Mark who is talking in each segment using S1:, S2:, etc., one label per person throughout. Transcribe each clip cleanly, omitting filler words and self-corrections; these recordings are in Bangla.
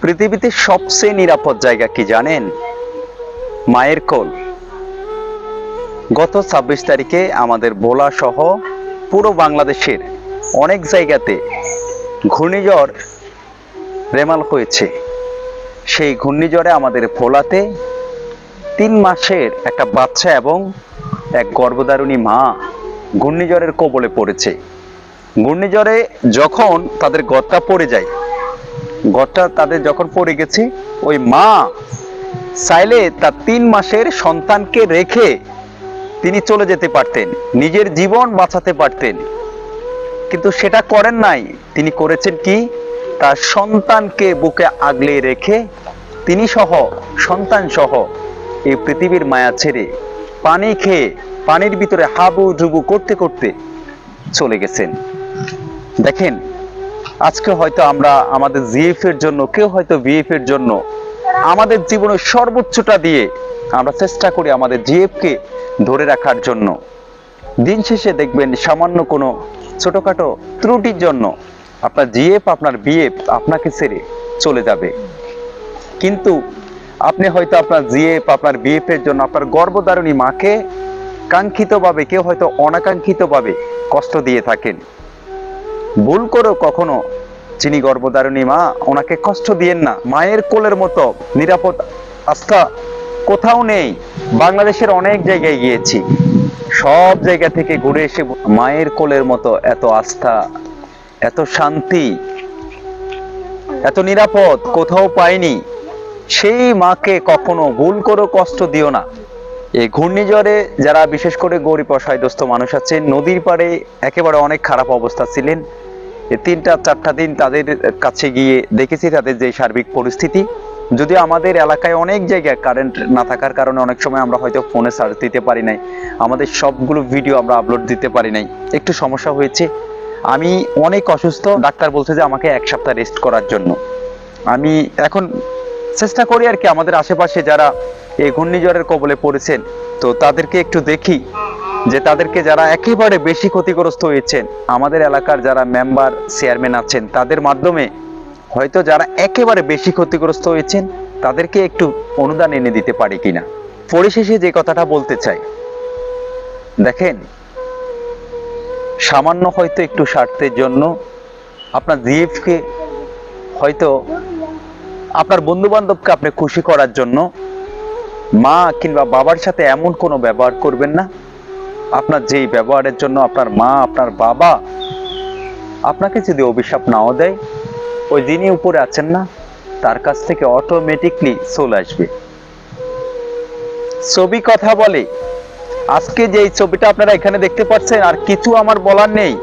S1: পৃথিবীতে সবচেয়ে নিরাপদ জায়গা কি জানেন? মায়ের কোল। গত 26 তারিখে আমাদের ভোলা সহ পুরো বাংলাদেশের অনেক জায়গাতে ঘূর্ণিঝড় রেমাল হয়েছে। সেই ঘূর্ণিঝড়ে আমাদের ভোলাতে 3 মাসের একটা বাচ্চা এবং এক গর্ভধারিণী মা ঘূর্ণিঝড়ের কবলে পড়েছে। ঘূর্ণিঝড়ে যখন তাদের ঘরটা পড়ে যায়, ঘরটা তাদের যখন পড়ে গেছে, ওই মা চাইলে তার 3 মাসের সন্তানকে রেখে তিনি চলে যেতে পারতেন, নিজের জীবন বাঁচাতে পারতেন, কিন্তু সেটা করেন নাই। তিনি করেছেন কি, তার সন্তানকে বুকে আগলে রেখে তিনি সহ সন্তান সহ এই পৃথিবীর মায়া ছেড়ে পানি খেয়ে পানির ভিতরে হাবুডুবু করতে করতে চলে গেছেন। দেখেন, আজকে হয়তো আমরা আমাদের জিএফ এর জন্য, কেউ হয়তো বিএফ এর জন্য আমাদের জীবনের সর্বোচ্চটা দিয়ে আমরা চেষ্টা করি আমাদের জিএফ কে ধরে রাখার জন্য। দিন শেষে দেখবেন সামান্য কোনো ছোটখাটো ত্রুটির জন্য আপনার জিএফ, আপনার বিএফ আপনাকে ছেড়ে চলে যাবে। কিন্তু আপনি হয়তো আপনার জিএফ, আপনার বিএফ এর জন্য আপনার গর্ভধারিণী মাকে কাঙ্ক্ষিতভাবে, কেউ হয়তো অনাকাঙ্ক্ষিতভাবে কষ্ট দিয়ে থাকেন। ভুল করেও কখনো যিনি গর্ভধারিণী মা, ওনাকে কষ্ট দিয়েন না। মায়ের কোলের মতো নিরাপদ আস্থা কোথাও নেই। বাংলাদেশের অনেক জায়গায় গিয়েছি, সব জায়গা থেকে ঘুরে এসে মায়ের কোলের মতো এত আস্থা, এত শান্তি, এত নিরাপদ কোথাও পাইনি। সেই মাকে কখনো ভুল করে কষ্ট দিও না। এই ঘূর্ণিঝড়ে যারা বিশেষ করে গরিব অসহায়গ্রস্ত মানুষ আছেন, নদীর পাড়ে একেবারে অনেক খারাপ অবস্থা ছিলেন, 3-4টা দিন তাদের কাছে গিয়ে দেখেছি তাদের যে সার্বিক পরিস্থিতি। যদি আমাদের এলাকায় অনেক জায়গায় কারেন্ট না থাকার কারণে অনেক সময় আমরা হয়তো ফোনে সার্চ দিতে পারি নাই, আমাদের সবগুলো ভিডিও আমরা আপলোড দিতে পারি নাই, একটু সমস্যা হয়েছে। আমি অনেক অসুস্থ, ডাক্তার বলছে যে আমাকে 1 সপ্তাহ রেস্ট করার জন্য। আমি এখন চেষ্টা করি আর কি, আমাদের আশেপাশে যারা এই ঘূর্ণিঝড়ের কবলে পড়েছেন, তো তাদেরকে একটু দেখি যে তাদেরকে যারা একেবারে বেশি ক্ষতিগ্রস্ত হয়েছেন, আমাদের এলাকার যারা মেম্বার, চেয়ারম্যান আছেন, তাদের মাধ্যমে হয়তো যারা একেবারে বেশি ক্ষতিগ্রস্ত হয়েছেন তাদেরকে একটু অনুদান এনে দিতে পারি কিনা। পরিশেষে যে কথাটা বলতে চাই, দেখেন, সামান্য হয়তো একটু স্বার্থের জন্য আপনার জিএফ কে, হয়তো আপনার বন্ধু বান্ধবকে আপনি খুশি করার জন্য মা কিংবা বাবার সাথে এমন কোনো ব্যবহার করবেন না। আপনার যেই ব্যবহারের জন্য আপনার মা, আপনার বাবা আপনাকে যদি অভিশাপ নাও দেয়, ওই যিনি উপরে আছেন না, তার কাছ থেকে অটোমেটিকলি চলে আসবে। ছবি কথা বলে। আজকে যে ছবিটা আপনারা এখানে দেখতে পাচ্ছেন, আর কিছু আমার বলার নেই,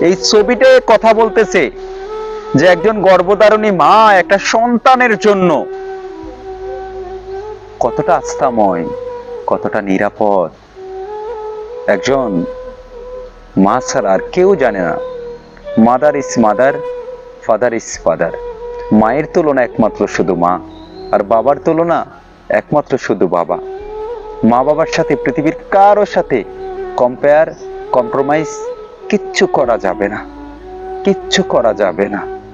S1: এই ছবিটাই কথা বলতেছে যে একজন গর্ভধারিণী মা একটা সন্তানের জন্য কতটা আস্থাময়, কতটা নিরাপদ। একজন মা ছাড়া আর কেউ জানে না। Mother is mother, father is father. মায়ের তুলনা একমাত্র শুধু মা, আর বাবার তুলনা একমাত্র শুধু বাবা। মা বাবার সাথে পৃথিবীর কারোর সাথে কম্পেয়ার, কম্প্রোমাইজ কিচ্ছু করা যাবে না, কিচ্ছু করা যাবে না।